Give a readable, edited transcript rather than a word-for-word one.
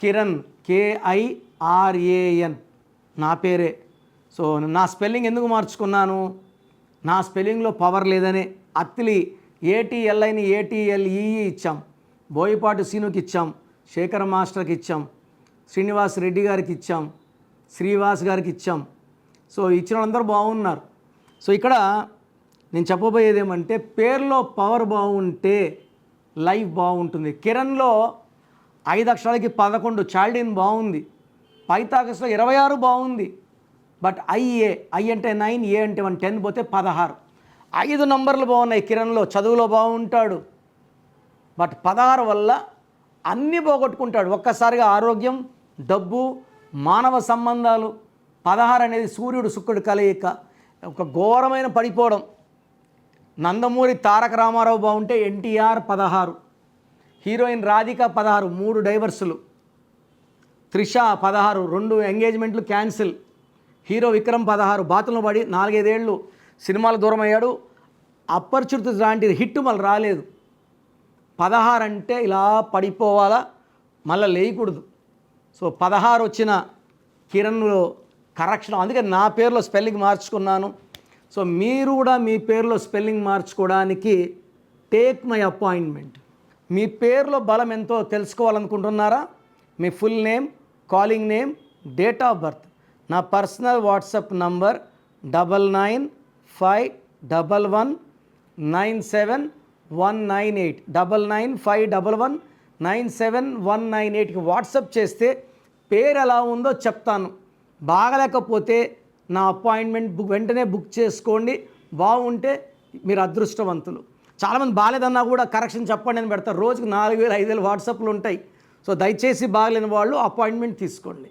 Kiran, KIRAN, నా పేరే. So నా స్పెల్లింగ్ ఎందుకు మార్చుకున్నాను? నా స్పెల్లింగ్లో పవర్ లేదనే. అత్తిలి ATLIని ATLEE ఇచ్చాం, బోయపాటి సీనుకి ఇచ్చాం, శేఖర్ మాస్టర్కి ఇచ్చాం, శ్రీనివాస్ రెడ్డి గారికి ఇచ్చాం, శ్రీవాస్ గారికి ఇచ్చాం. సో ఇచ్చిన వాళ్ళందరూ బాగున్నారు. సో ఇక్కడ నేను చెప్పబోయేది ఏమంటే, పేరులో పవర్ బాగుంటే లైఫ్ బాగుంటుంది. కిరణ్లో 5 అక్షరాలకి 11, చాల్డిన్ బాగుంది. పైథాగస్లో 26 బాగుంది. బట్ ఐ అంటే 9, ఏ అంటే 1, 10 పోతే 16. 5 నంబర్లు బాగున్నాయి కిరణ్లో. చదువులో బాగుంటాడు, బట్ 16 వల్ల అన్నీ పోగొట్టుకుంటాడు ఒక్కసారిగా. ఆరోగ్యం, డబ్బు, మానవ సంబంధాలు. 16 అనేది సూర్యుడు శుక్రుడు కలయిక, ఒక ఘోరమైన పడిపోవడం. నందమూరి తారక రామారావు బాగుంటే NTR 16, హీరోయిన్ రాధిక 16, 3 డైవర్సులు, త్రిష 16, 2 ఎంగేజ్మెంట్లు క్యాన్సిల్, హీరో విక్రమ్ 16, బాతులను పడి 4-5 ఏళ్ళు సినిమాలు దూరం అయ్యాడు. ఆపర్చునిటీస్ లాంటిది హిట్ మళ్ళీ రాలేదు. 16 అంటే ఇలా పడిపోవాలా, మళ్ళీ లేయకూడదు. సో 16 వచ్చిన కిరణ్లో కరెక్షన్. అందుకే నా పేరులో స్పెల్లింగ్ మార్చుకున్నాను. సో మీరు కూడా మీ పేరులో స్పెల్లింగ్ మార్చుకోవడానికి టేక్ మై అపాయింట్మెంట్. మీ పేరులో బలం ఎంతో తెలుసుకోవాలనుకుంటున్నారా? మీ full name, calling name, date of birth. నా పర్సనల్ వాట్సాప్ నంబర్ 9951197198, 9951197198కి వాట్సాప్ చేస్తే పేరు ఎలా ఉందో చెప్తాను. బాగలేకపోతే నా అపాయింట్మెంట్ వెంటనే బుక్ చేసుకోండి. బాగుంటే మీరు అదృష్టవంతులు. చాలామంది బాగాలేదన్నా కూడా కరెక్షన్ చెప్పండి అని పెడతారు. రోజుకు 4000 5000 వాట్సాప్లు ఉంటాయి. సో దయచేసి బాగలేని వాళ్ళు అపాయింట్మెంట్ తీసుకోండి.